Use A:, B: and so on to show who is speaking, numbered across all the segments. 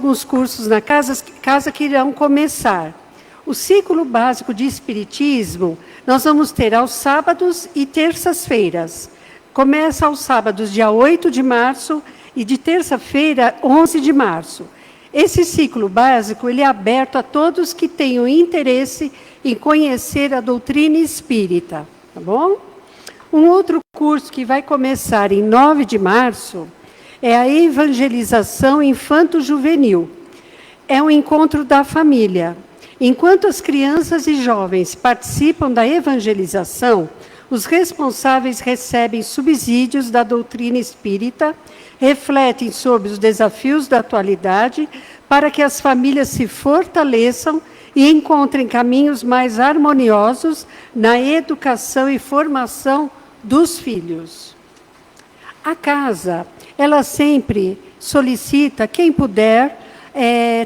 A: alguns cursos na casa que irão começar. O ciclo básico de Espiritismo, nós vamos ter aos sábados e terças-feiras. Começa aos sábados, dia 8 de março, e de terça-feira, 11 de março. Esse ciclo básico ele é aberto a todos que tenham interesse em conhecer a doutrina espírita. Tá bom? Um outro curso que vai começar em 9 de março é a evangelização infanto-juvenil. É um encontro da família. Enquanto as crianças e jovens participam da evangelização, os responsáveis recebem subsídios da doutrina espírita, refletem sobre os desafios da atualidade para que as famílias se fortaleçam e encontrem caminhos mais harmoniosos na educação e formação dos filhos. A casa, ela sempre solicita, quem puder,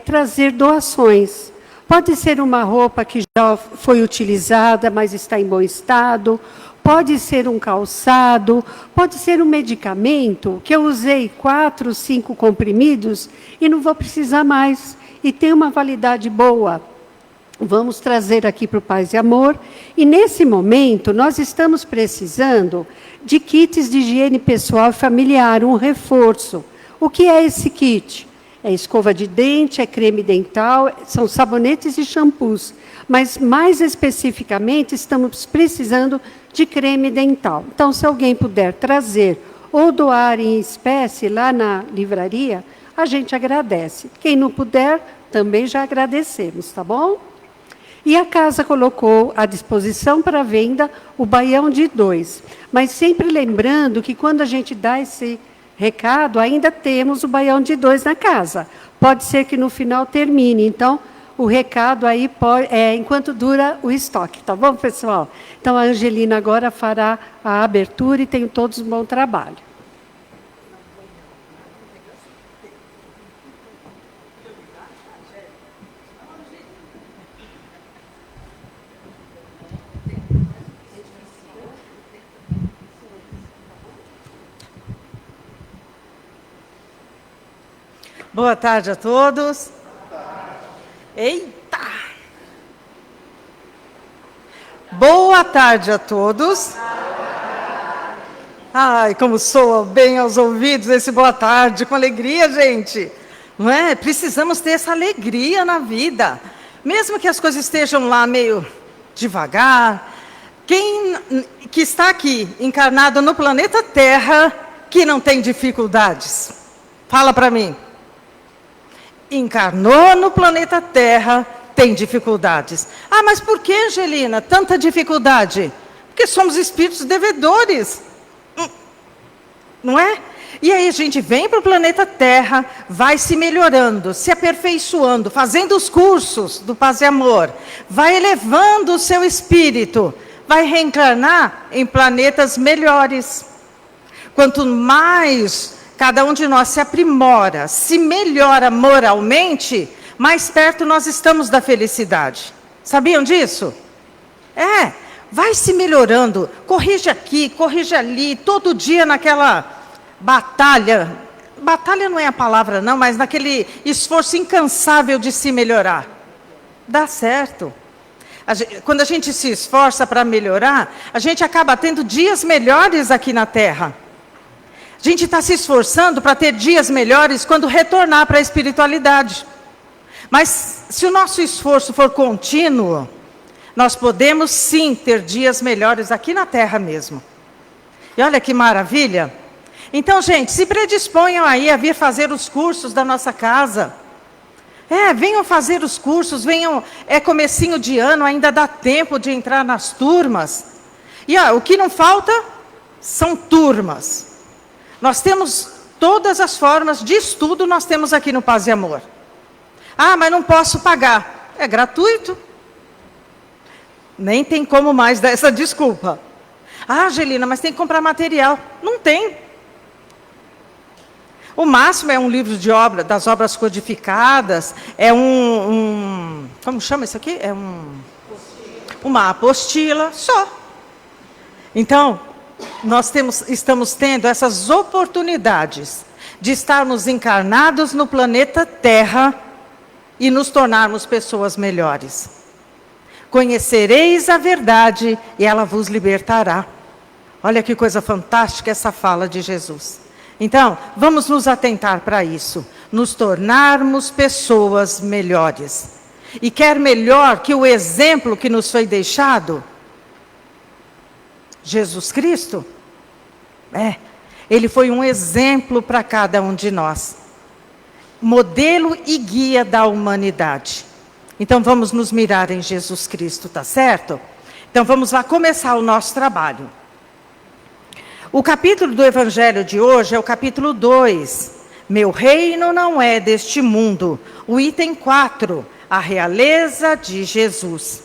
A: trazer doações. Pode ser uma roupa que já foi utilizada, mas está em bom estado. Pode ser um calçado. Pode ser um medicamento que eu usei 4, 5 comprimidos e não vou precisar mais. E tem uma validade boa. Vamos trazer aqui para o Paz e Amor. E nesse momento, nós estamos precisando de kits de higiene pessoal e familiar, um reforço. O que é esse kit? É escova de dente, é creme dental, são sabonetes e shampoos. Mas, mais especificamente, estamos precisando de creme dental. Então, se alguém puder trazer ou doar em espécie lá na livraria, a gente agradece. Quem não puder, também já agradecemos, tá bom? E a casa colocou à disposição para venda o baião de 2. Mas sempre lembrando que quando a gente dá esse recado, ainda temos o baião de 2 na casa. Pode ser que no final termine. Então, o recado aí enquanto dura o estoque. Tá bom, pessoal? Então, a Angelina agora fará a abertura e tenham todos um bom trabalho.
B: Boa tarde a todos. Eita! Boa tarde a todos. Ai, como soa bem aos ouvidos esse boa tarde, com alegria, gente. Não é? Precisamos ter essa alegria na vida. Mesmo que as coisas estejam lá meio devagar. Quem que está aqui, encarnado no planeta Terra, que não tem dificuldades? Fala para mim. Encarnou no planeta Terra, tem dificuldades. Ah, mas por que, Angelina, tanta dificuldade? Porque somos espíritos devedores. Não é? E aí a gente vem para o planeta Terra, vai se melhorando, se aperfeiçoando, fazendo os cursos do Paz e Amor, vai elevando o seu espírito, vai reencarnar em planetas melhores. Quanto mais cada um de nós se aprimora, se melhora moralmente, mais perto nós estamos da felicidade. Sabiam disso? Vai se melhorando, corrige aqui, corrige ali, todo dia naquela batalha. Batalha não é a palavra não, mas naquele esforço incansável de se melhorar. Dá certo. Quando a gente se esforça para melhorar, a gente acaba tendo dias melhores aqui na Terra. A gente está se esforçando para ter dias melhores quando retornar para a espiritualidade. Mas se o nosso esforço for contínuo, nós podemos sim ter dias melhores aqui na Terra mesmo. E olha que maravilha. Então, gente, se predisponham aí a vir fazer os cursos da nossa casa. Venham fazer os cursos, venham, comecinho de ano, ainda dá tempo de entrar nas turmas. E o que não falta são turmas. Nós temos todas as formas de estudo, nós temos aqui no Paz e Amor. Ah, mas não posso pagar. É gratuito. Nem tem como mais dar essa desculpa. Ah, Angelina, mas tem que comprar material. Não tem. O máximo é um livro de obra, das obras codificadas, como chama isso aqui? Uma apostila, só. Então, nós estamos tendo essas oportunidades de estarmos encarnados no planeta Terra e nos tornarmos pessoas melhores. Conhecereis a verdade e ela vos libertará. Olha que coisa fantástica essa fala de Jesus. Então, vamos nos atentar para isso, nos tornarmos pessoas melhores. E quer melhor que o exemplo que nos foi deixado? Jesus Cristo? Ele foi um exemplo para cada um de nós. Modelo e guia da humanidade. Então vamos nos mirar em Jesus Cristo, tá certo? Então vamos lá começar o nosso trabalho. O capítulo do Evangelho de hoje é o capítulo 2. Meu reino não é deste mundo. O item 4, a realeza de Jesus.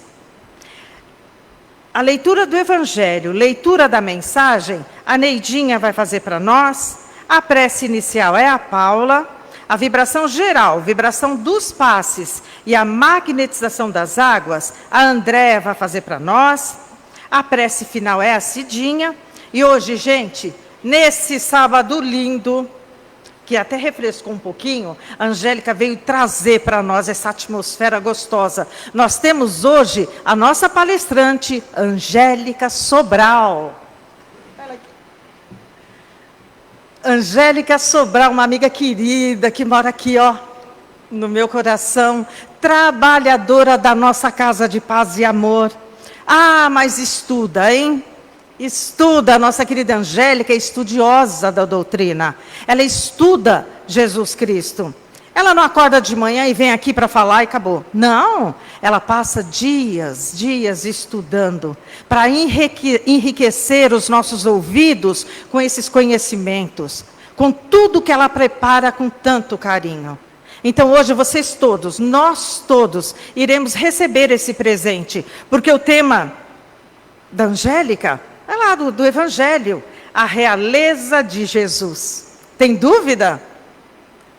B: A leitura do Evangelho, leitura da mensagem, a Neidinha vai fazer para nós. A prece inicial é a Paula. A vibração geral, vibração dos passes e a magnetização das águas, a Andréa vai fazer para nós. A prece final é a Cidinha. E hoje, gente, nesse sábado lindo, que até refrescou um pouquinho, a Angélica veio trazer para nós essa atmosfera gostosa. Nós temos hoje a nossa palestrante, Angélica Sobral. Angélica Sobral, uma amiga querida que mora aqui, ó, no meu coração, trabalhadora da nossa Casa de Paz e Amor. Ah, mas estuda, hein? Estuda, a nossa querida Angélica é estudiosa da doutrina. Ela estuda Jesus Cristo. Ela não acorda de manhã e vem aqui para falar e acabou. Não, ela passa dias estudando para enriquecer os nossos ouvidos com esses conhecimentos, com tudo que ela prepara com tanto carinho. Então hoje vocês todos, nós todos, iremos receber esse presente, porque o tema da Angélica é lá do Evangelho, a realeza de Jesus. Tem dúvida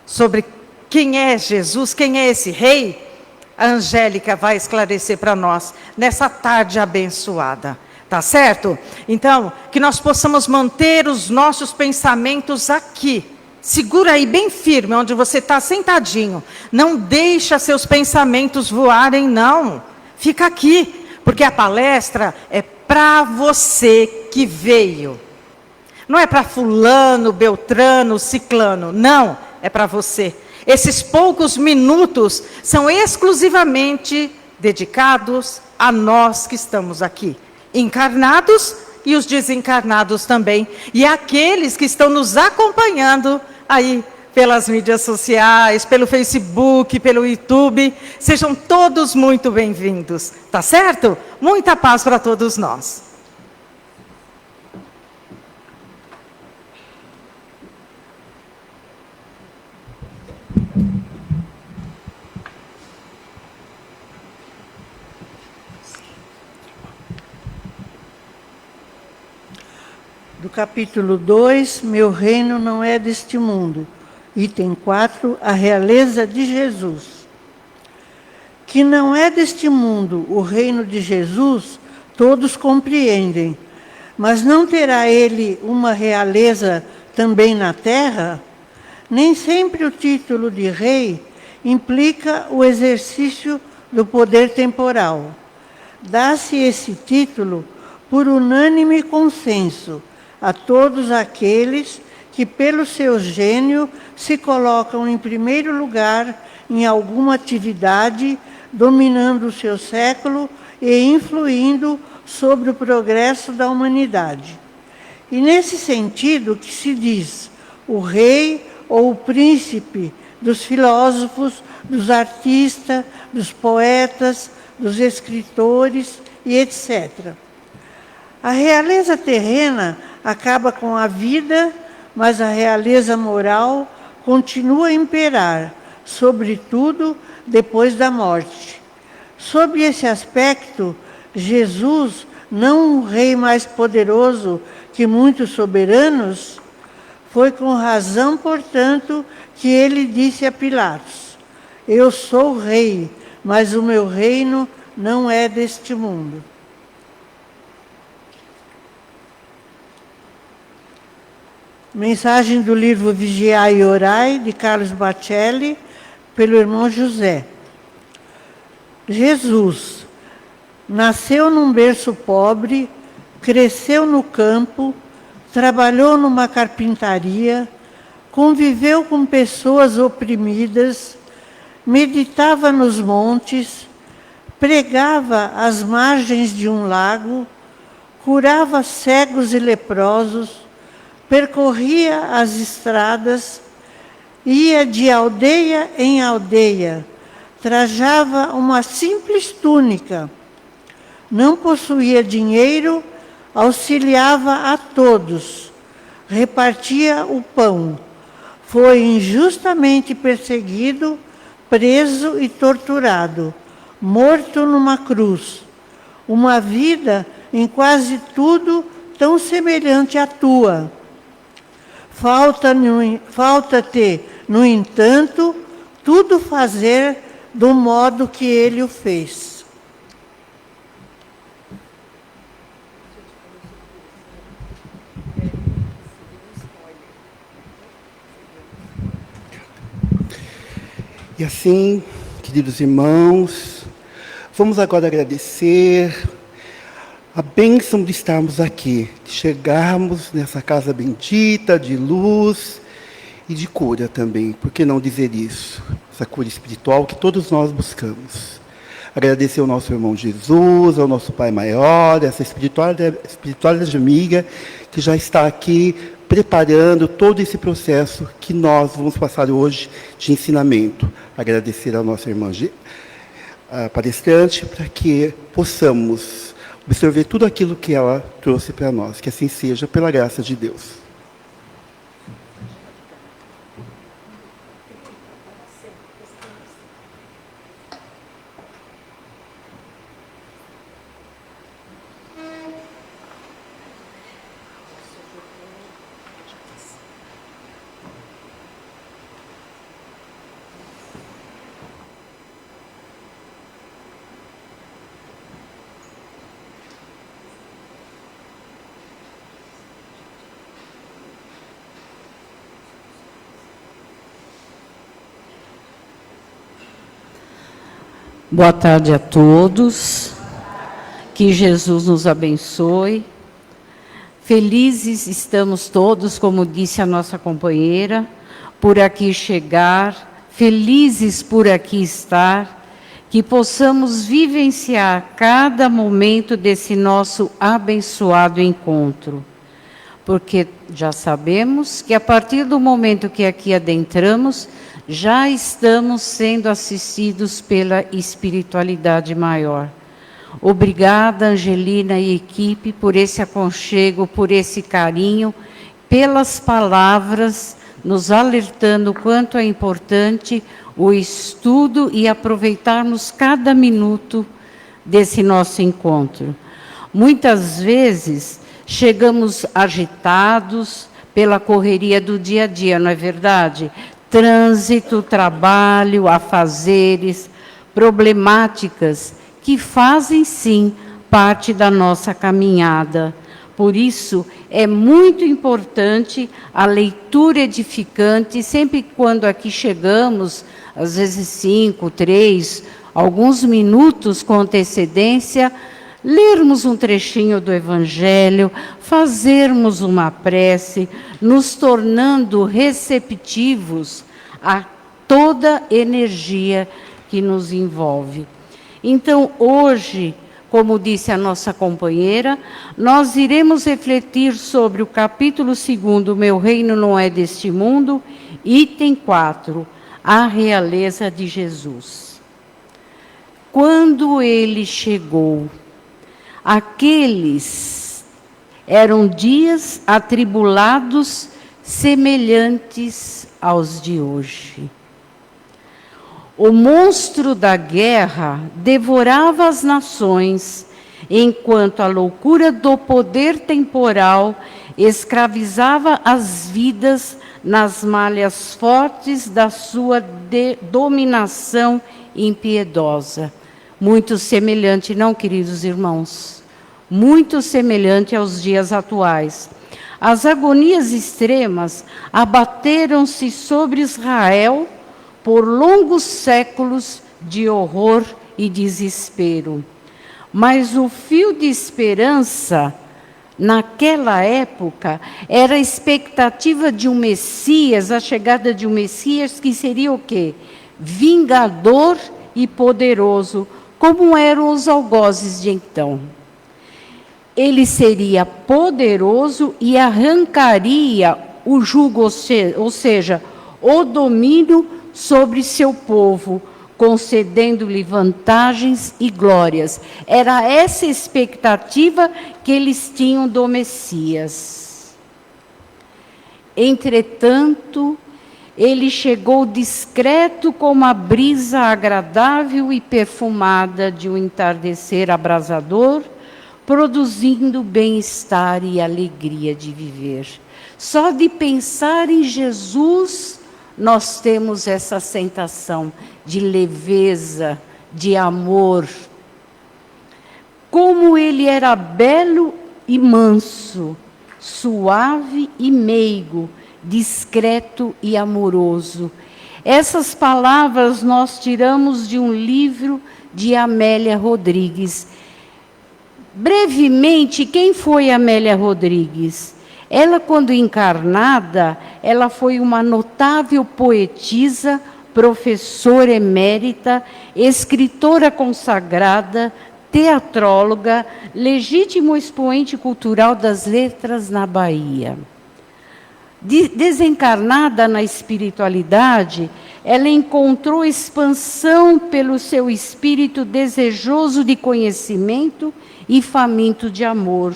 B: sobre quem é Jesus, quem é esse rei? A Angélica vai esclarecer para nós nessa tarde abençoada, tá certo? Então, que nós possamos manter os nossos pensamentos aqui. Segura aí bem firme, onde você está sentadinho. Não deixa seus pensamentos voarem, não. Fica aqui, porque a palestra é para você que veio. Não é para fulano, beltrano, ciclano. Não, é para você. Esses poucos minutos são exclusivamente dedicados a nós que estamos aqui, encarnados e os desencarnados também, e aqueles que estão nos acompanhando aí pelas mídias sociais, pelo Facebook, pelo YouTube. Sejam todos muito bem-vindos, tá certo? Muita paz para todos nós.
C: Do capítulo 2, meu reino não é deste mundo. Item 4, a realeza de Jesus. Que não é deste mundo o reino de Jesus, todos compreendem. Mas não terá ele uma realeza também na terra? Nem sempre o título de rei implica o exercício do poder temporal. Dá-se esse título por unânime consenso a todos aqueles que, pelo seu gênio, se colocam em primeiro lugar em alguma atividade, dominando o seu século e influindo sobre o progresso da humanidade. E nesse sentido que se diz o rei ou o príncipe dos filósofos, dos artistas, dos poetas, dos escritores e etc. A realeza terrena acaba com a vida, mas a realeza moral continua a imperar, sobretudo depois da morte. Sob esse aspecto, Jesus, não um rei mais poderoso que muitos soberanos, foi com razão, portanto, que ele disse a Pilatos: eu sou rei, mas o meu reino não é deste mundo. Mensagem do livro Vigiai e Orai, de Carlos Bacelli, pelo irmão José. Jesus nasceu num berço pobre, cresceu no campo, trabalhou numa carpintaria, conviveu com pessoas oprimidas, meditava nos montes, pregava às margens de um lago, curava cegos e leprosos, percorria as estradas, ia de aldeia em aldeia, trajava uma simples túnica, não possuía dinheiro, auxiliava a todos, repartia o pão, foi injustamente perseguido, preso e torturado, morto numa cruz. Uma vida em quase tudo tão semelhante à tua. Falta-te, no entanto, tudo fazer do modo que ele o fez.
D: E assim, queridos irmãos, vamos agora agradecer a bênção de estarmos aqui, de chegarmos nessa casa bendita, de luz e de cura também. Por que não dizer isso? Essa cura espiritual que todos nós buscamos. Agradecer ao nosso irmão Jesus, ao nosso Pai Maior, essa espiritualidade amiga que já está aqui preparando todo esse processo que nós vamos passar hoje de ensinamento. Agradecer à nossa irmã palestrante para que possamos absorver tudo aquilo que ela trouxe para nós. Que assim seja, pela graça de Deus.
E: Boa tarde a todos, que Jesus nos abençoe. Felizes estamos todos, como disse a nossa companheira, por aqui chegar, felizes por aqui estar, que possamos vivenciar cada momento desse nosso abençoado encontro. Porque já sabemos que a partir do momento que aqui adentramos, já estamos sendo assistidos pela espiritualidade maior. Obrigada, Angelina e equipe, por esse aconchego, por esse carinho, pelas palavras, nos alertando quanto é importante o estudo e aproveitarmos cada minuto desse nosso encontro. Muitas vezes chegamos agitados pela correria do dia a dia, não é verdade? Trânsito, trabalho, afazeres, problemáticas que fazem, sim, parte da nossa caminhada. Por isso, é muito importante a leitura edificante, sempre quando aqui chegamos, às vezes 5, 3, alguns minutos com antecedência, lermos um trechinho do Evangelho, fazermos uma prece, nos tornando receptivos a toda energia que nos envolve. Então, hoje, como disse a nossa companheira, nós iremos refletir sobre o capítulo 2, Meu Reino Não É Deste Mundo, item 4, a realeza de Jesus. Quando ele chegou, aqueles eram dias atribulados semelhantes aos de hoje. O monstro da guerra devorava as nações, enquanto a loucura do poder temporal escravizava as vidas nas malhas fortes da sua dominação impiedosa. Muito semelhante, não, queridos irmãos? Muito semelhante aos dias atuais. As agonias extremas abateram-se sobre Israel por longos séculos de horror e desespero. Mas o fio de esperança, naquela época, era a expectativa de um Messias, a chegada de um Messias que seria o quê? Vingador e poderoso, como eram os algozes de então. Ele seria poderoso e arrancaria o jugo, ou seja, o domínio sobre seu povo, concedendo-lhe vantagens e glórias. Era essa expectativa que eles tinham do Messias. Entretanto, ele chegou discreto como a brisa agradável e perfumada de um entardecer abrasador, produzindo bem-estar e alegria de viver. Só de pensar em Jesus, nós temos essa sensação de leveza, de amor. Como ele era belo e manso, suave e meigo, discreto e amoroso. Essas palavras nós tiramos de um livro de Amélia Rodrigues. Brevemente, quem foi Amélia Rodrigues? Ela, quando encarnada, ela foi uma notável poetisa, professora emérita, escritora consagrada, teatróloga, legítimo expoente cultural das letras na Bahia. Desencarnada na espiritualidade, ela encontrou expansão pelo seu espírito desejoso de conhecimento e faminto de amor,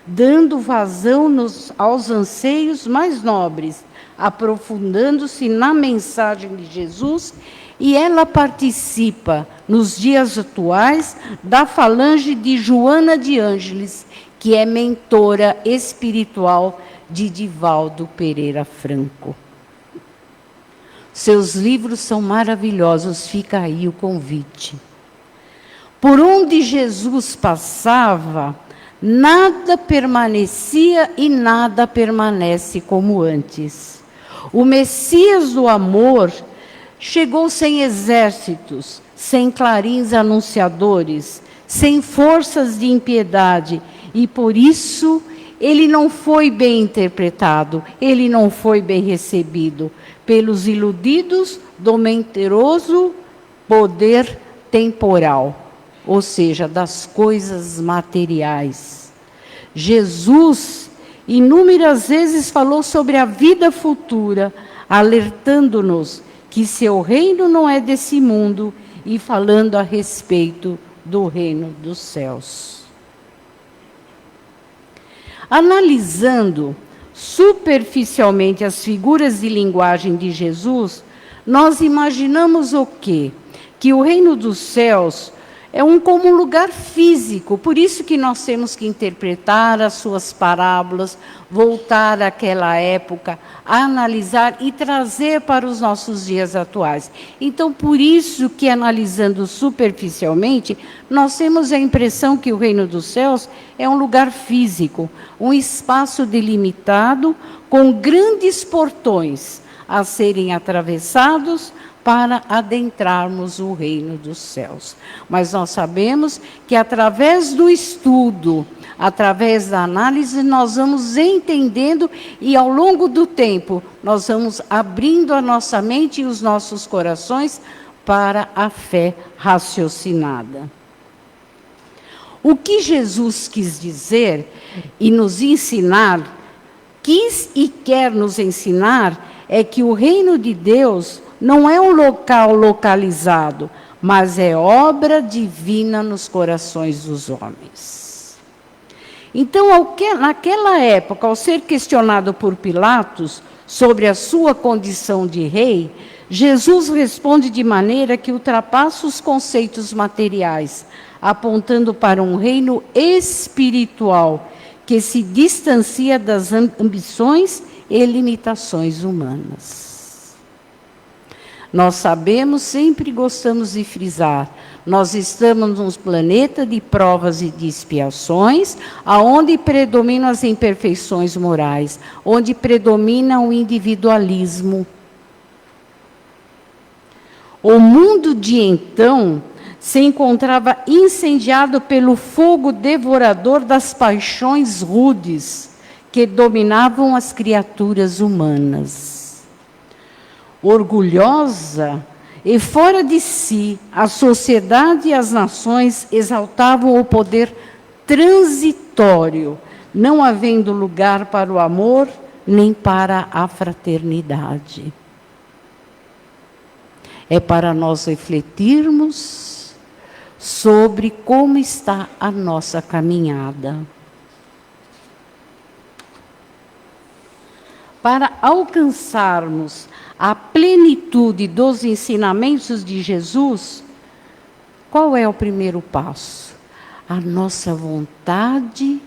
E: dando vazão aos anseios mais nobres, aprofundando-se na mensagem de Jesus, e ela participa, nos dias atuais, da falange de Joana de Ângeles, que é mentora espiritual de Divaldo Pereira Franco. Seus livros são maravilhosos, fica aí o convite. Por onde Jesus passava, nada permanecia e nada permanece como antes. O Messias do amor chegou sem exércitos, sem clarins anunciadores, sem forças de impiedade, e por isso ele não foi bem interpretado, ele não foi bem recebido pelos iludidos do mentiroso poder temporal, ou seja, das coisas materiais. Jesus inúmeras vezes falou sobre a vida futura, alertando-nos que seu reino não é desse mundo e falando a respeito do reino dos céus. Analisando superficialmente as figuras de linguagem de Jesus, nós imaginamos o quê? Que o reino dos céus é como um lugar físico, por isso que nós temos que interpretar as suas parábolas, voltar àquela época, analisar e trazer para os nossos dias atuais. Então, por isso que, analisando superficialmente, nós temos a impressão que o reino dos céus é um lugar físico, um espaço delimitado com grandes portões a serem atravessados para adentrarmos o reino dos céus. Mas nós sabemos que através do estudo, através da análise, nós vamos entendendo e ao longo do tempo nós vamos abrindo a nossa mente e os nossos corações para a fé raciocinada. O que Jesus quis dizer e nos ensinar, quis e quer nos ensinar, é que o reino de Deus não é um local localizado, mas é obra divina nos corações dos homens. Então, naquela época, ao ser questionado por Pilatos sobre a sua condição de rei, Jesus responde de maneira que ultrapassa os conceitos materiais, apontando para um reino espiritual que se distancia das ambições e limitações humanas. Nós sabemos, sempre gostamos de frisar, nós estamos num planeta de provas e de expiações, aonde predominam as imperfeições morais, onde predomina o individualismo. O mundo de então se encontrava incendiado pelo fogo devorador das paixões rudes que dominavam as criaturas humanas. Orgulhosa e fora de si, a sociedade e as nações exaltavam o poder transitório, não havendo lugar para o amor nem para a fraternidade. É para nós refletirmos sobre como está a nossa caminhada. Para alcançarmos a plenitude dos ensinamentos de Jesus, qual é o primeiro passo? A nossa vontade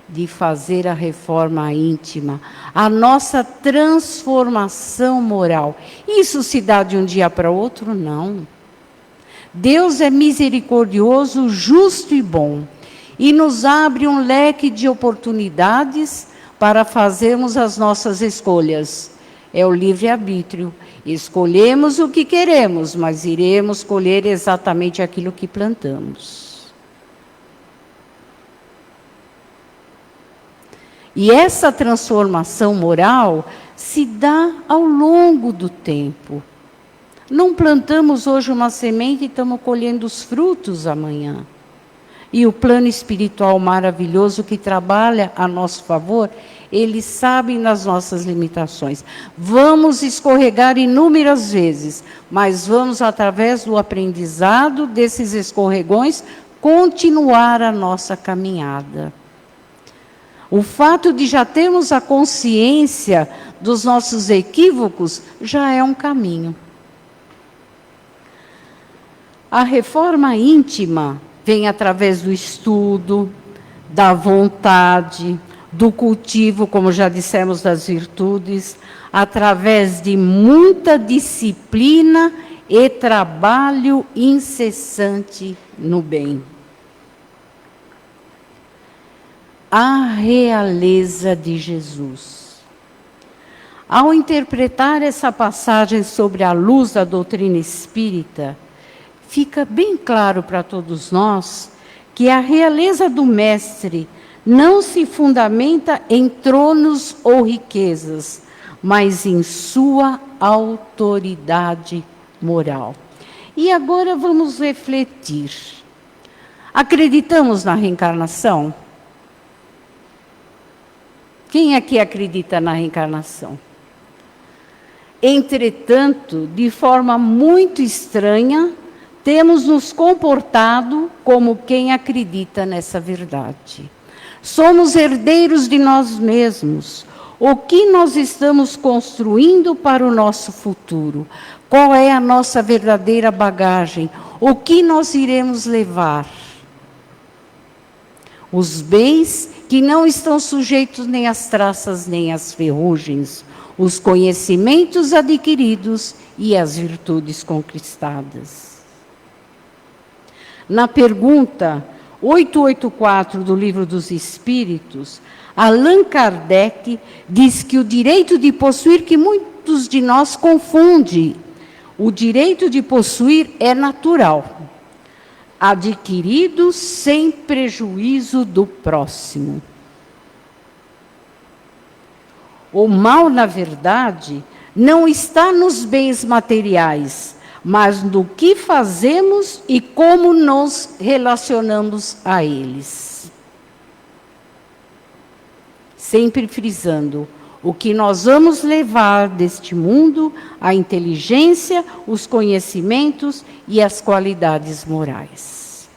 E: de fazer a reforma íntima, a nossa transformação moral. Isso se dá de um dia para o outro? Não. Deus é misericordioso, justo e bom, e nos abre um leque de oportunidades para fazermos as nossas escolhas. É o livre-arbítrio. Escolhemos o que queremos, mas iremos colher exatamente aquilo que plantamos. E essa transformação moral se dá ao longo do tempo. Não plantamos hoje uma semente e estamos colhendo os frutos amanhã. E o plano espiritual maravilhoso que trabalha a nosso favor, ele sabe nas nossas limitações. Vamos escorregar inúmeras vezes, mas vamos, através do aprendizado desses escorregões, continuar a nossa caminhada. O fato de já termos a consciência dos nossos equívocos já é um caminho. A reforma íntima vem através do estudo, da vontade, do cultivo, como já dissemos, das virtudes, através de muita disciplina e trabalho incessante no bem. A realeza de Jesus. Ao interpretar essa passagem sobre a luz da doutrina espírita, fica bem claro para todos nós que a realeza do Mestre não se fundamenta em tronos ou riquezas, mas em sua autoridade moral. E agora vamos refletir. Acreditamos na reencarnação? Quem aqui acredita na reencarnação? Entretanto, de forma muito estranha, temos nos comportado como quem acredita nessa verdade. Somos herdeiros de nós mesmos. O que nós estamos construindo para o nosso futuro? Qual é a nossa verdadeira bagagem? O que nós iremos levar? Os bens que não estão sujeitos nem às traças nem às ferrugens, os conhecimentos adquiridos e as virtudes conquistadas. Na pergunta 884 do Livro dos Espíritos, Allan Kardec diz que o direito de possuir, que muitos de nós confundem, o direito de possuir é natural, adquirido sem prejuízo do próximo. O mal, na verdade, não está nos bens materiais, mas no que fazemos e como nos relacionamos a eles. Sempre frisando, o que nós vamos levar deste mundo, a inteligência, os conhecimentos e as qualidades morais.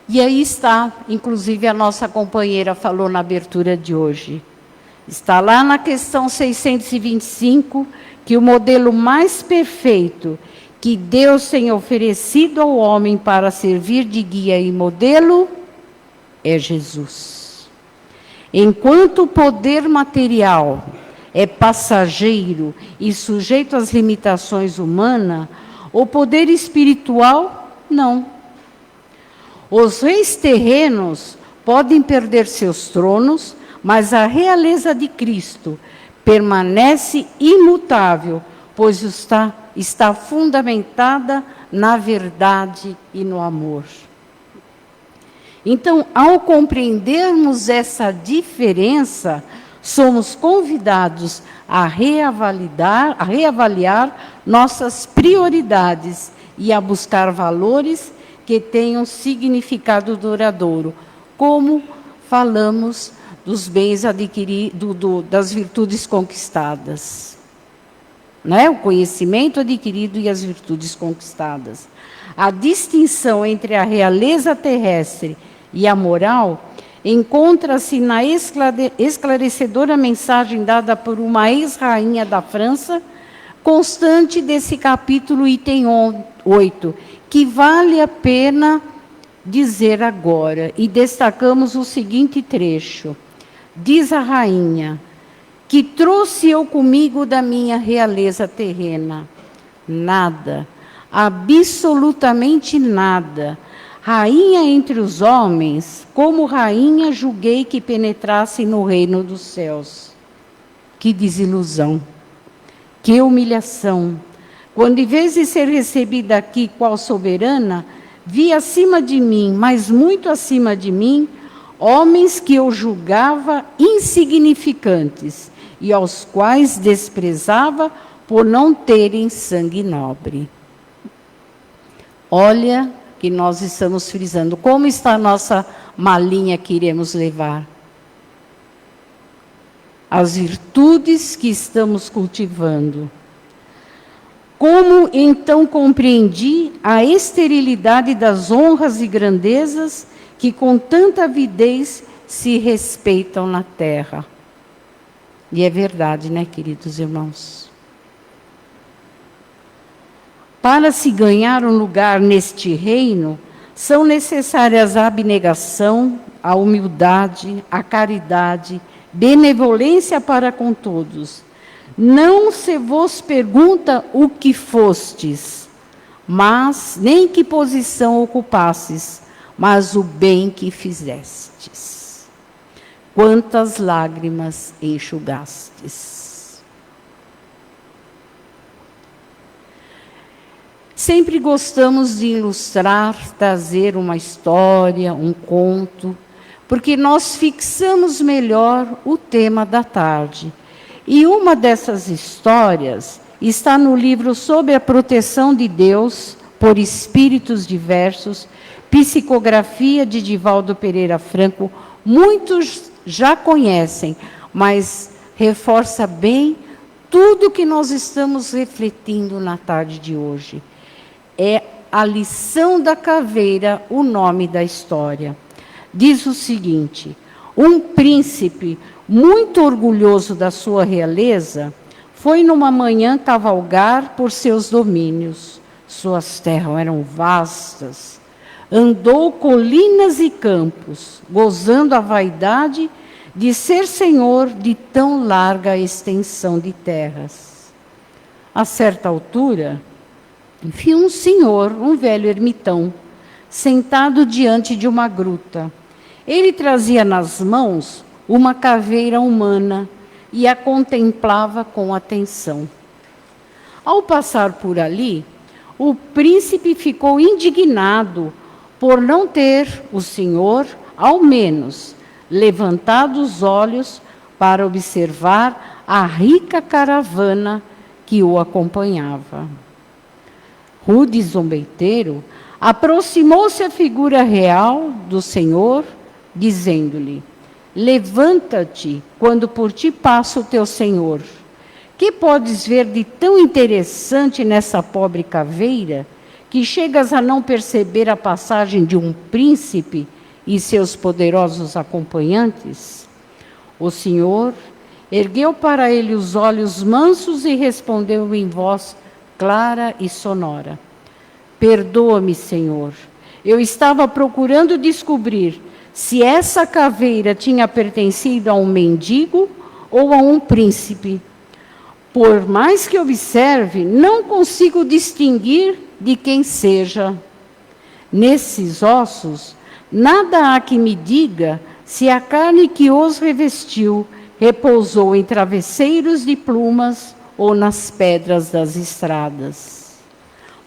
E: E aí está, inclusive a nossa companheira falou na abertura de hoje. Está lá na questão 625, que o modelo mais perfeito que Deus tem oferecido ao homem para servir de guia e modelo é Jesus. Enquanto o poder material é passageiro e sujeito às limitações humanas, o poder espiritual, não. Os reis terrenos podem perder seus tronos, mas a realeza de Cristo permanece imutável, pois está fundamentada na verdade e no amor. Então, ao compreendermos essa diferença, somos convidados a reavaliar nossas prioridades e a buscar valores que tenham significado duradouro, como falamos dos bens adquiridos, das virtudes conquistadas. Né? O conhecimento adquirido e as virtudes conquistadas. A distinção entre a realeza terrestre e a moral encontra-se na esclarecedora mensagem dada por uma ex-rainha da França, constante desse capítulo, item 8, que vale a pena dizer agora. E destacamos o seguinte trecho. Diz a rainha: que trouxe eu comigo da minha realeza terrena? Nada, absolutamente nada. Rainha entre os homens, como rainha julguei que penetrasse no reino dos céus. Que desilusão, que humilhação. Quando, em vez de ser recebida aqui qual soberana, vi acima de mim, mas muito acima de mim, homens que eu julgava insignificantes e aos quais desprezava por não terem sangue nobre. Olha que nós estamos frisando. Como está a nossa malinha que iremos levar? As virtudes que estamos cultivando. Como então compreendi a esterilidade das honras e grandezas que com tanta avidez se respeitam na terra? E é verdade, né, queridos irmãos? Para se ganhar um lugar neste reino, são necessárias a abnegação, a humildade, a caridade, benevolência para com todos. Não se vos pergunta o que fostes, mas nem que posição ocupastes, mas o bem que fizestes. Quantas lágrimas enxugastes. Sempre gostamos de ilustrar, trazer uma história, um conto, porque nós fixamos melhor o tema da tarde. E uma dessas histórias está no livro Sobre a Proteção de Deus por Espíritos Diversos, psicografia de Divaldo Pereira Franco. Muitos já conhecem, mas reforça bem tudo que nós estamos refletindo na tarde de hoje. É a lição da caveira, o nome da história. Diz o seguinte: um príncipe muito orgulhoso da sua realeza foi numa manhã cavalgar por seus domínios. Suas terras eram vastas. Andou colinas e campos, gozando a vaidade de ser senhor de tão larga extensão de terras. A certa altura, vi um senhor, um velho ermitão, sentado diante de uma gruta. Ele trazia nas mãos uma caveira humana e a contemplava com atenção. Ao passar por ali, o príncipe ficou indignado por não ter o senhor, ao menos, levantado os olhos para observar a rica caravana que o acompanhava. Rude zombeteiro aproximou-se à figura real do Senhor, dizendo-lhe: levanta-te quando por ti passa o teu Senhor. Que podes ver de tão interessante nessa pobre caveira, que chegas a não perceber a passagem de um príncipe e seus poderosos acompanhantes? O Senhor ergueu para ele os olhos mansos e respondeu em voz clara e sonora: perdoa-me, Senhor. Eu estava procurando descobrir se essa caveira tinha pertencido a um mendigo ou a um príncipe. Por mais que observe, não consigo distinguir de quem seja. Nesses ossos, nada há que me diga se a carne que os revestiu repousou em travesseiros de plumas ou nas pedras das estradas.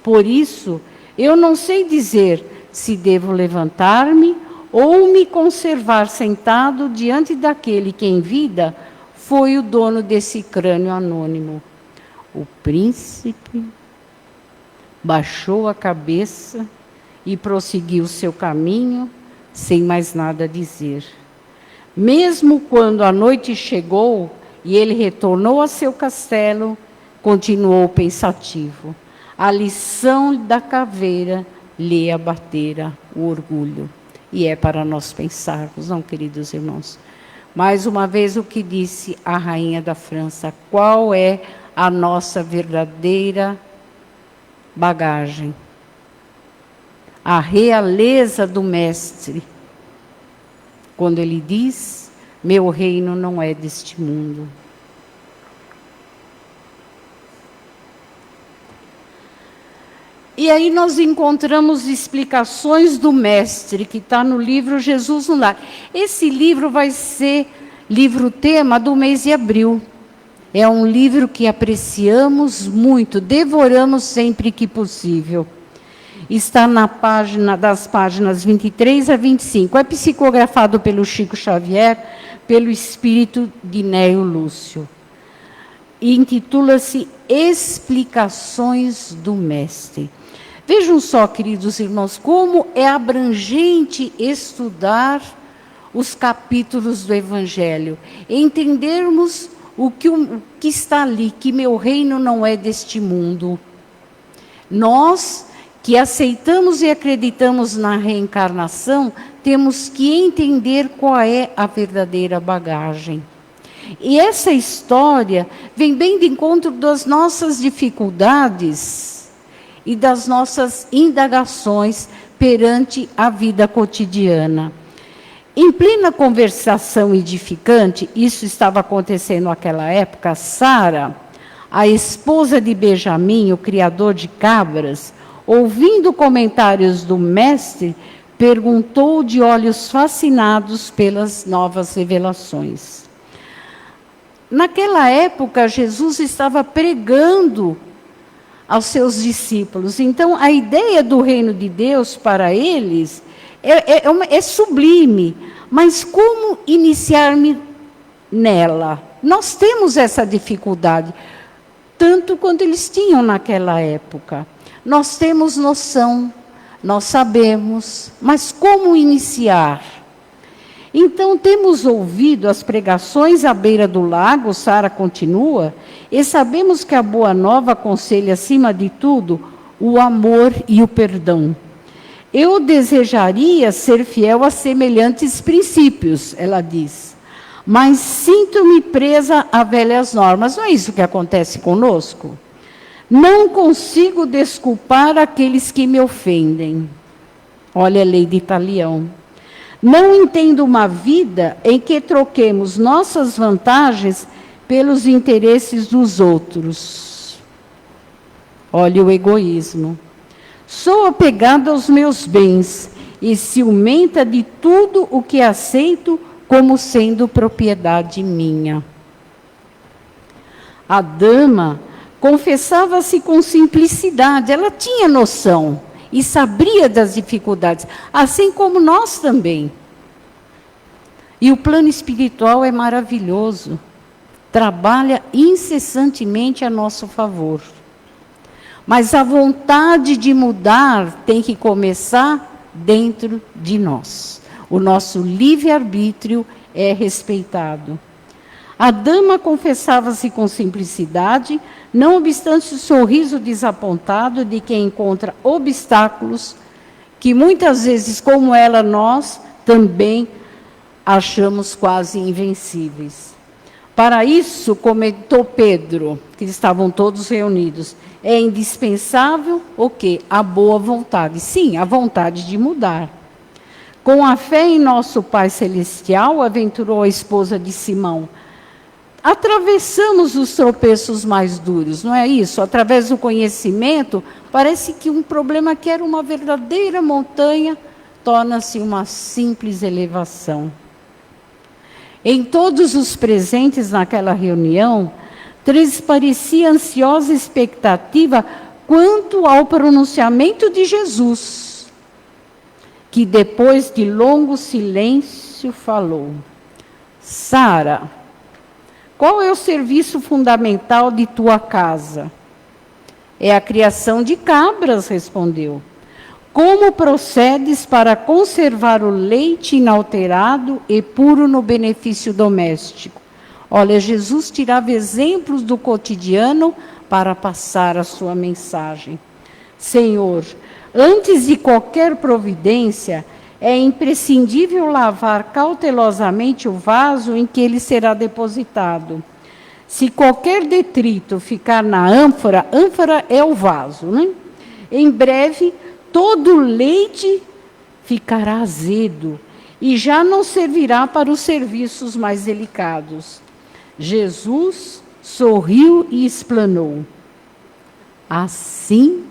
E: Por isso, eu não sei dizer se devo levantar-me ou me conservar sentado diante daquele que em vida foi o dono desse crânio anônimo. O príncipe baixou a cabeça e prosseguiu seu caminho, sem mais nada dizer. Mesmo quando a noite chegou e ele retornou a seu castelo, continuou pensativo. A lição da caveira lhe abatera o orgulho. E é para nós pensarmos, não, queridos irmãos? Mais uma vez o que disse a rainha da França, qual é a nossa verdadeira bagagem? A realeza do mestre, quando ele diz, meu reino não é deste mundo. E aí nós encontramos explicações do mestre, que está no livro Jesus no Lar. Esse livro vai ser livro-tema do mês de abril. É um livro que apreciamos muito, devoramos sempre que possível. Está das páginas 23 a 25. É psicografado pelo Chico Xavier, pelo espírito de Neo Lúcio. E intitula-se Explicações do Mestre. Vejam só, queridos irmãos, como é abrangente estudar os capítulos do Evangelho. Entendermos o que está ali, que meu reino não é deste mundo. Nós que aceitamos e acreditamos na reencarnação, temos que entender qual é a verdadeira bagagem. E essa história vem bem de encontro das nossas dificuldades e das nossas indagações perante a vida cotidiana. Em plena conversação edificante, isso estava acontecendo naquela época, Sara, a esposa de Benjamim, o criador de cabras, ouvindo comentários do mestre, perguntou de olhos fascinados pelas novas revelações. Naquela época, Jesus estava pregando aos seus discípulos. Então, a ideia do reino de Deus para eles é sublime. Mas como iniciar-me nela? Nós temos essa dificuldade, tanto quanto eles tinham naquela época. Nós temos noção, nós sabemos, mas como iniciar? Então, temos ouvido as pregações à beira do lago, Sara continua, e sabemos que a Boa Nova aconselha, acima de tudo, o amor e o perdão. Eu desejaria ser fiel a semelhantes princípios, ela diz, mas sinto-me presa a velhas normas. Não é isso que acontece conosco? Não consigo desculpar aqueles que me ofendem. Olha a lei de Italião. Não entendo uma vida em que troquemos nossas vantagens pelos interesses dos outros. Olha o egoísmo. Sou apegada aos meus bens e ciumenta de tudo o que aceito como sendo propriedade minha. A dama confessava-se com simplicidade, ela tinha noção e sabia das dificuldades, assim como nós também. E o plano espiritual é maravilhoso, trabalha incessantemente a nosso favor. Mas a vontade de mudar tem que começar dentro de nós. O nosso livre-arbítrio é respeitado. A dama confessava-se com simplicidade, não obstante o sorriso desapontado de quem encontra obstáculos que muitas vezes, como ela, nós também achamos quase invencíveis. Para isso, comentou Pedro, que estavam todos reunidos, é indispensável o quê? A boa vontade. Sim, a vontade de mudar. Com a fé em nosso Pai Celestial, aventurou a esposa de Simão, atravessamos os tropeços mais duros, não é isso? Através do conhecimento, parece que um problema que era uma verdadeira montanha, torna-se uma simples elevação. Em todos os presentes naquela reunião, transparecia ansiosa expectativa quanto ao pronunciamento de Jesus, que depois de longo silêncio falou: Sara, qual é o serviço fundamental de tua casa? É a criação de cabras, respondeu. Como procedes para conservar o leite inalterado e puro no benefício doméstico? Olha, Jesus tirava exemplos do cotidiano para passar a sua mensagem. Senhor, antes de qualquer providência, é imprescindível lavar cautelosamente o vaso em que ele será depositado. Se qualquer detrito ficar na ânfora, ânfora é o vaso, né? Em breve, todo o leite ficará azedo e já não servirá para os serviços mais delicados. Jesus sorriu e explanou: assim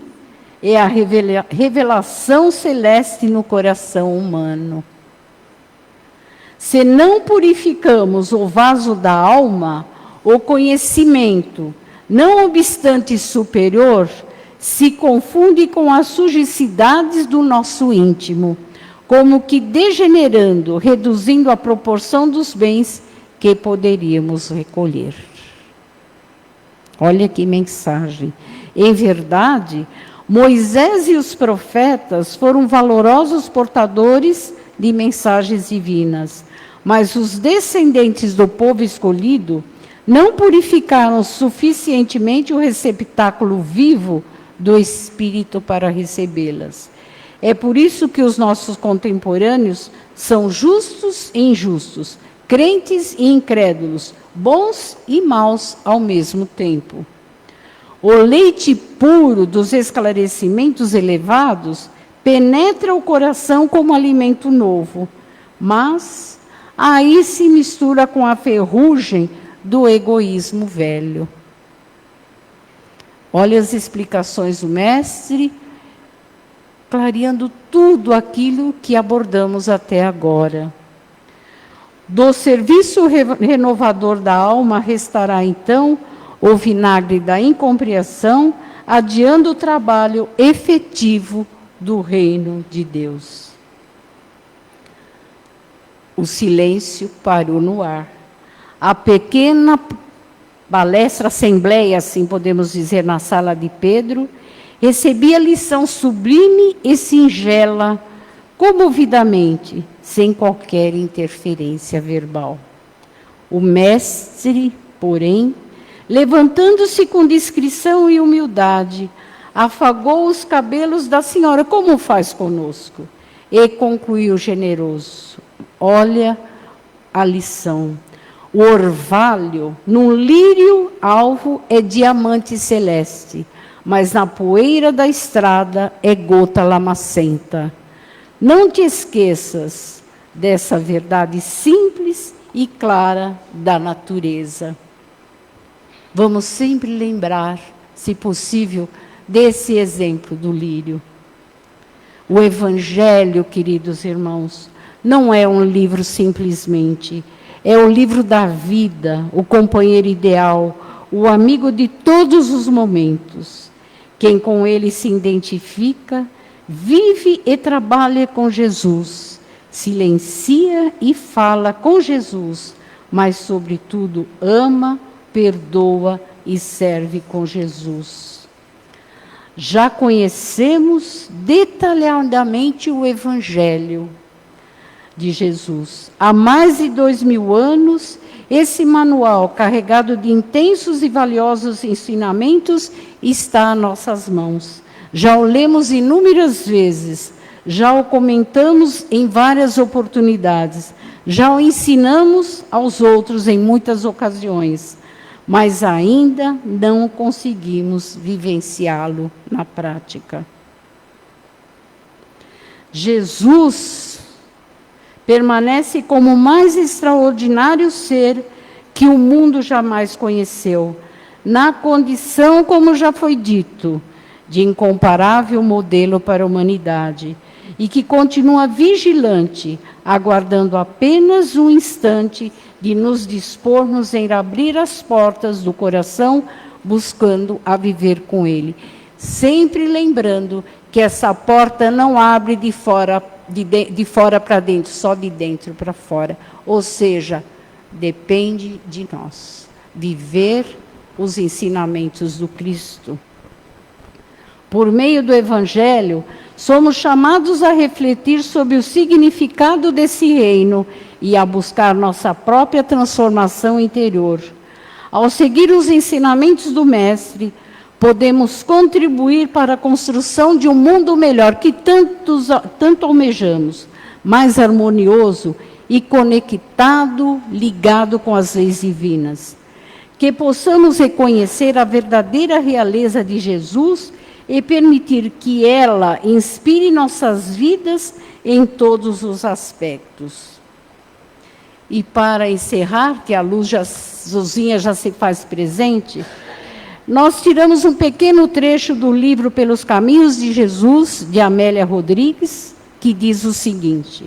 E: é a revelação celeste no coração humano. Se não purificamos o vaso da alma, o conhecimento, não obstante superior, se confunde com as sujidades do nosso íntimo, como que degenerando, reduzindo a proporção dos bens que poderíamos recolher. Olha que mensagem. Em verdade, Moisés e os profetas foram valorosos portadores de mensagens divinas, mas os descendentes do povo escolhido não purificaram suficientemente o receptáculo vivo do Espírito para recebê-las. É por isso que os nossos contemporâneos são justos e injustos, crentes e incrédulos, bons e maus ao mesmo tempo. O leite puro dos esclarecimentos elevados penetra o coração como alimento novo, mas aí se mistura com a ferrugem do egoísmo velho. Olha as explicações do mestre, clareando tudo aquilo que abordamos até agora. Do serviço renovador da alma restará então o vinagre da incompreensão, adiando o trabalho efetivo do reino de Deus. O silêncio parou no ar. A pequena palestra, assembleia, assim podemos dizer, na sala de Pedro, recebia lição sublime e singela, comovidamente, sem qualquer interferência verbal. O mestre, porém, levantando-se com discrição e humildade, afagou os cabelos da senhora, como faz conosco, e concluiu generoso: olha a lição. O orvalho, num lírio alvo, é diamante celeste, mas na poeira da estrada é gota lamacenta. Não te esqueças dessa verdade simples e clara da natureza. Vamos sempre lembrar, se possível, desse exemplo do lírio. O Evangelho, queridos irmãos, não é um livro simplesmente, é o livro da vida, o companheiro ideal, o amigo de todos os momentos. Quem com ele se identifica, vive e trabalha com Jesus, silencia e fala com Jesus, mas, sobretudo, ama, perdoa e serve com Jesus. Já conhecemos detalhadamente o Evangelho de Jesus. Há mais de 2000 anos, esse manual, carregado de intensos e valiosos ensinamentos, está em nossas mãos. Já o lemos inúmeras vezes, já o comentamos em várias oportunidades, já o ensinamos aos outros em muitas ocasiões, mas ainda não conseguimos vivenciá-lo na prática. Jesus permanece como o mais extraordinário ser que o mundo jamais conheceu, na condição, como já foi dito, de incomparável modelo para a humanidade, e que continua vigilante, aguardando apenas um instante de nos dispormos em abrir as portas do coração, buscando a viver com Ele. Sempre lembrando que essa porta não abre de fora para dentro, só de dentro para fora. Ou seja, depende de nós viver os ensinamentos do Cristo. Por meio do Evangelho, somos chamados a refletir sobre o significado desse reino e a buscar nossa própria transformação interior. Ao seguir os ensinamentos do Mestre, podemos contribuir para a construção de um mundo melhor que tanto almejamos, mais harmonioso e conectado, ligado com as leis divinas. Que possamos reconhecer a verdadeira realeza de Jesus e permitir que ela inspire nossas vidas em todos os aspectos. E para encerrar, que a luzinha já se faz presente, nós tiramos um pequeno trecho do livro Pelos Caminhos de Jesus, de Amélia Rodrigues, que diz o seguinte: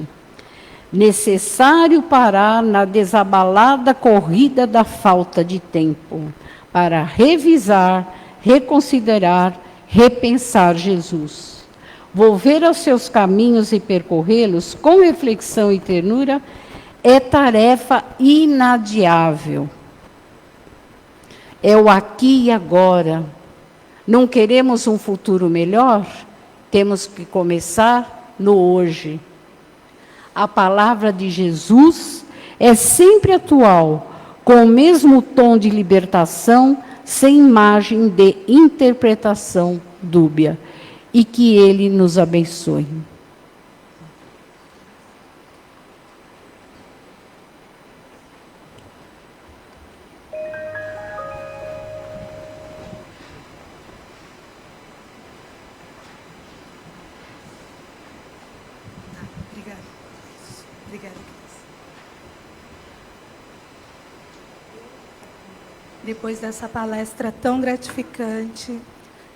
E: necessário parar na desabalada corrida da falta de tempo, para revisar, reconsiderar, repensar Jesus. Volver aos seus caminhos e percorrê-los com reflexão e ternura é tarefa inadiável. É o aqui e agora. Não queremos um futuro melhor? Temos que começar no hoje. A palavra de Jesus é sempre atual, com o mesmo tom de libertação, sem margem de interpretação dúbia. E que Ele nos abençoe.
F: Depois dessa palestra tão gratificante,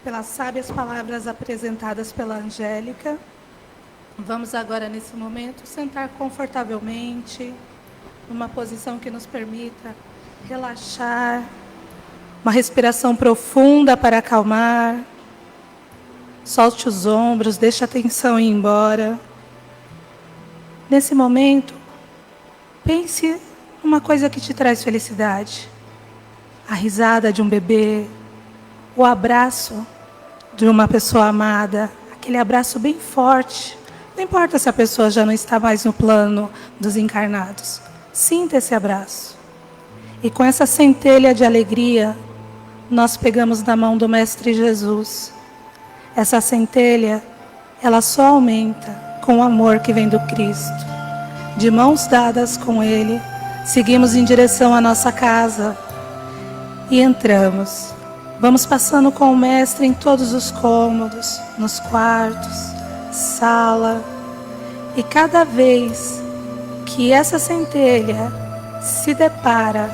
F: pelas sábias palavras apresentadas pela Angélica, vamos agora, nesse momento, sentar confortavelmente, numa posição que nos permita relaxar, uma respiração profunda para acalmar, solte os ombros, deixe a tensão ir embora. Nesse momento, pense numa coisa que te traz felicidade. A risada de um bebê, o abraço de uma pessoa amada, aquele abraço bem forte. Não importa se a pessoa já não está mais no plano dos encarnados. Sinta esse abraço. E com essa centelha de alegria, nós pegamos na mão do Mestre Jesus. Essa centelha, ela só aumenta com o amor que vem do Cristo. De mãos dadas com Ele, seguimos em direção à nossa casa. E entramos. Vamos passando com o Mestre em todos os cômodos, nos quartos, sala. E cada vez que essa centelha se depara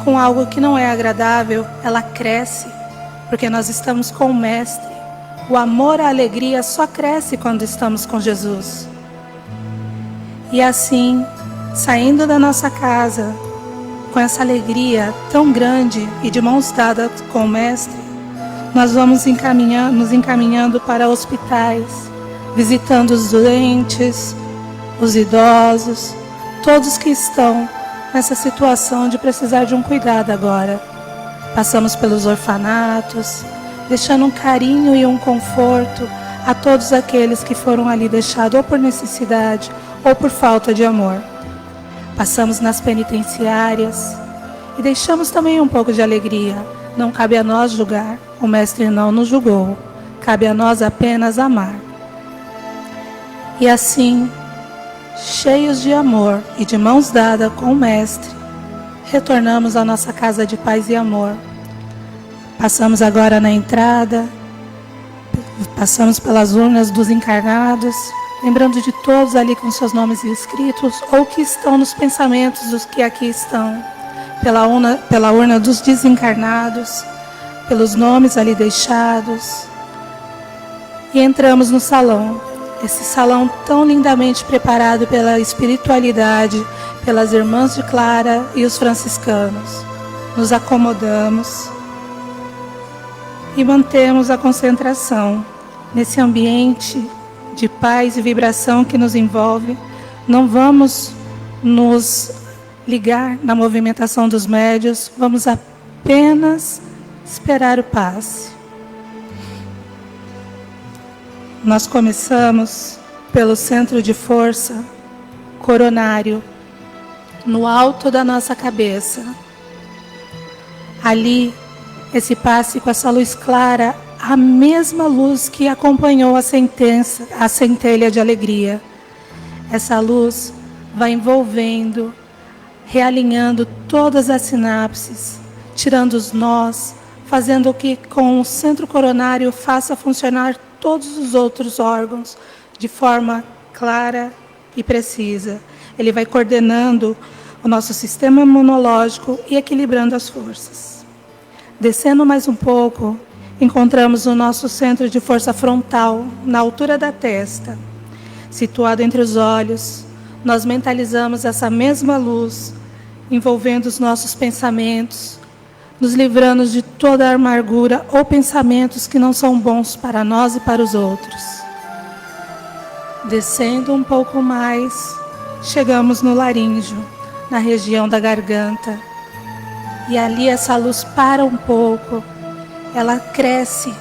F: com algo que não é agradável, ela cresce, porque nós estamos com o Mestre. O amor, a alegria só cresce quando estamos com Jesus. E assim, saindo da nossa casa, com essa alegria tão grande e de mãos dadas com o Mestre, nós vamos nos encaminhando para hospitais, visitando os doentes, os idosos, todos que estão nessa situação de precisar de um cuidado agora. Passamos pelos orfanatos, deixando um carinho e um conforto a todos aqueles que foram ali deixados ou por necessidade ou por falta de amor. Passamos nas penitenciárias e deixamos também um pouco de alegria. Não cabe a nós julgar, o Mestre não nos julgou. Cabe a nós apenas amar. E assim, cheios de amor e de mãos dadas com o Mestre, retornamos à nossa casa de paz e amor. Passamos agora na entrada, passamos pelas urnas dos encarnados, lembrando de todos ali com seus nomes inscritos, ou que estão nos pensamentos dos que aqui estão, pela urna dos desencarnados, pelos nomes ali deixados. E entramos no salão, esse salão tão lindamente preparado pela espiritualidade, pelas irmãs de Clara e os franciscanos. Nos acomodamos e mantemos a concentração nesse ambiente de paz e vibração que nos envolve. Não vamos nos ligar na movimentação dos médios, vamos apenas esperar o passe. Nós começamos pelo centro de força coronário, no alto da nossa cabeça. Ali, esse passe com essa luz clara, a mesma luz que acompanhou a centelha de alegria. Essa luz vai envolvendo, realinhando todas as sinapses, tirando os nós, fazendo que com o centro coronário faça funcionar todos os outros órgãos de forma clara e precisa. Ele vai coordenando o nosso sistema imunológico e equilibrando as forças. Descendo mais um pouco, encontramos o nosso centro de força frontal, na altura da testa. Situado entre os olhos, nós mentalizamos essa mesma luz, envolvendo os nossos pensamentos, nos livrando de toda a amargura ou pensamentos que não são bons para nós e para os outros. Descendo um pouco mais, chegamos no laríngeo, na região da garganta. E ali essa luz para um pouco, ela cresce,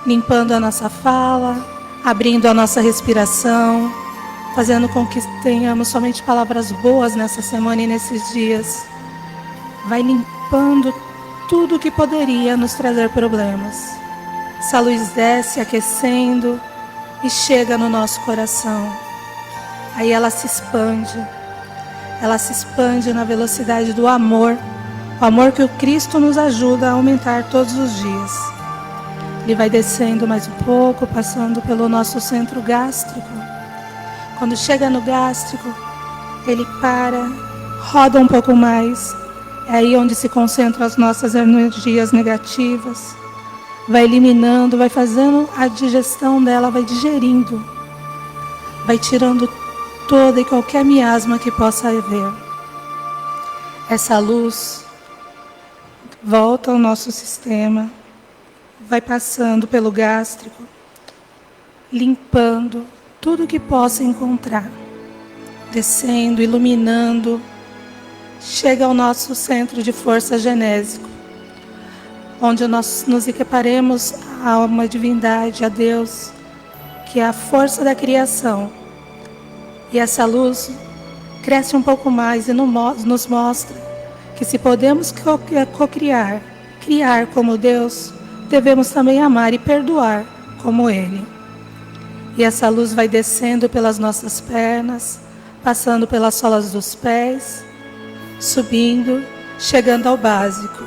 F: limpando a nossa fala, abrindo a nossa respiração, fazendo com que tenhamos somente palavras boas nessa semana e nesses dias. Vai limpando tudo que poderia nos trazer problemas. Essa luz desce aquecendo e chega no nosso coração. Aí ela se expande na velocidade do amor, o amor que o Cristo nos ajuda a aumentar todos os dias. Ele vai descendo mais um pouco, passando pelo nosso centro gástrico. Quando chega no gástrico, ele para, roda um pouco mais. É aí onde se concentram as nossas energias negativas. Vai eliminando, vai fazendo a digestão dela, vai digerindo. Vai tirando toda e qualquer miasma que possa haver. Essa luz volta ao nosso sistema, vai passando pelo gástrico, limpando tudo que possa encontrar, descendo, iluminando, chega ao nosso centro de força genésico, onde nós nos equiparemos a uma divindade, a Deus, que é a força da criação. E essa luz cresce um pouco mais e nos mostra que se podemos cocriar, criar como Deus, devemos também amar e perdoar como Ele. E essa luz vai descendo pelas nossas pernas, passando pelas solas dos pés, subindo, chegando ao básico,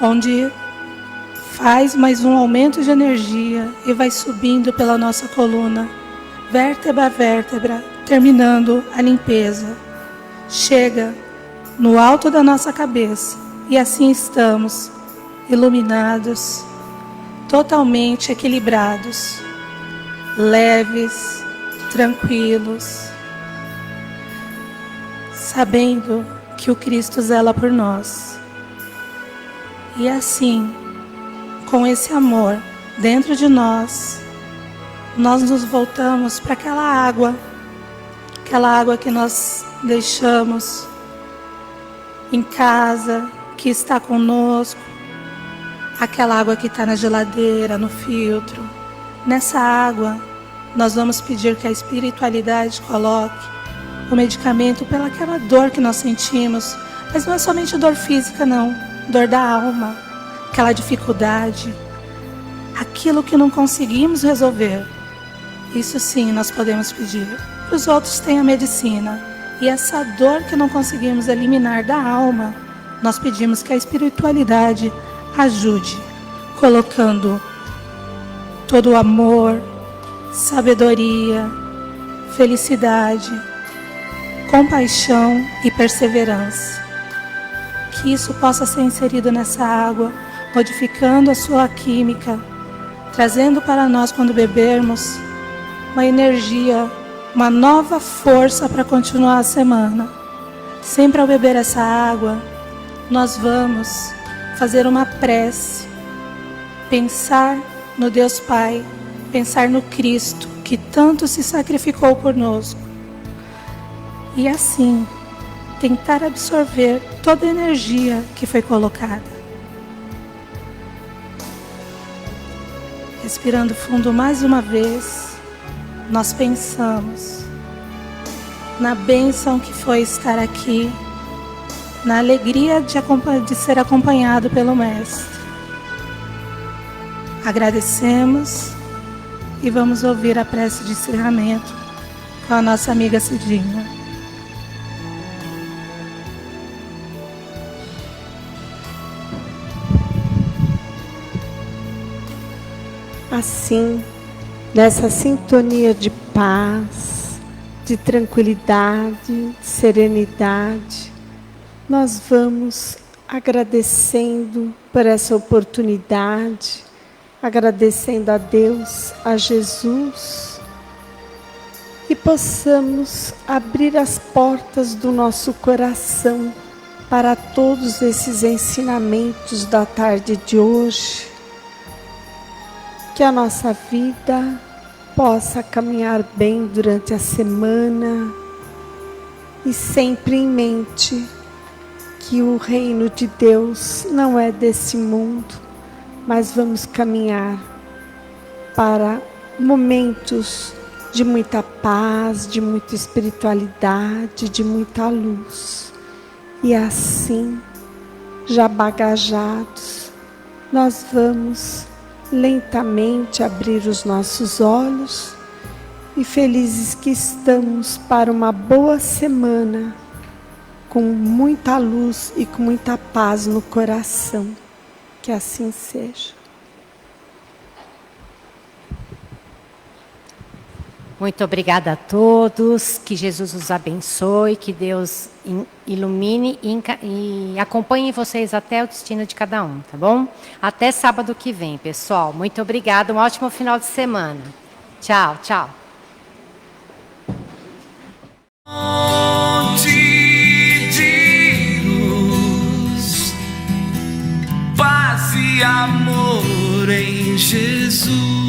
F: onde faz mais um aumento de energia e vai subindo pela nossa coluna, vértebra a vértebra, terminando a limpeza. Chega no alto da nossa cabeça e assim estamos, iluminados, totalmente equilibrados, leves, tranquilos, sabendo que o Cristo zela por nós. E assim, com esse amor dentro de nós, nós nos voltamos para aquela água que nós deixamos em casa, que está conosco, aquela água que está na geladeira, no filtro. Nessa água, nós vamos pedir que a espiritualidade coloque o medicamento pelaquela dor que nós sentimos, mas não é somente dor física, não, dor da alma, aquela dificuldade, aquilo que não conseguimos resolver. Isso sim, nós podemos pedir. Os outros têm a medicina. E essa dor que não conseguimos eliminar da alma, nós pedimos que a espiritualidade ajude, colocando todo o amor, sabedoria, felicidade, compaixão e perseverança. Que isso possa ser inserido nessa água, modificando a sua química, trazendo para nós, quando bebermos, uma energia, uma nova força para continuar a semana. Sempre ao beber essa água, nós vamos fazer uma prece, pensar no Deus Pai, pensar no Cristo, que tanto se sacrificou conosco. E assim, tentar absorver toda a energia que foi colocada. Respirando fundo mais uma vez, nós pensamos na bênção que foi estar aqui, na alegria de ser acompanhado pelo Mestre. Agradecemos e vamos ouvir a prece de encerramento com a nossa amiga Cidinha.
G: Assim, nessa sintonia de paz, de tranquilidade, de serenidade, nós vamos agradecendo por essa oportunidade, agradecendo a Deus, a Jesus, e possamos abrir as portas do nosso coração para todos esses ensinamentos da tarde de hoje. Que a nossa vida possa caminhar bem durante a semana e sempre em mente que o reino de Deus não é desse mundo, mas vamos caminhar para momentos de muita paz, de muita espiritualidade, de muita luz. E assim, já bagajados, nós vamos lentamente abrir os nossos olhos e felizes que estamos para uma boa semana, com muita luz e com muita paz no coração. Que assim seja.
H: Muito obrigada a todos, que Jesus os abençoe, que Deus ilumine e acompanhe vocês até o destino de cada um, tá bom? Até sábado que vem, pessoal. Muito obrigada, um ótimo final de semana. Tchau, tchau.
I: Fonte de luz, paz e amor em Jesus.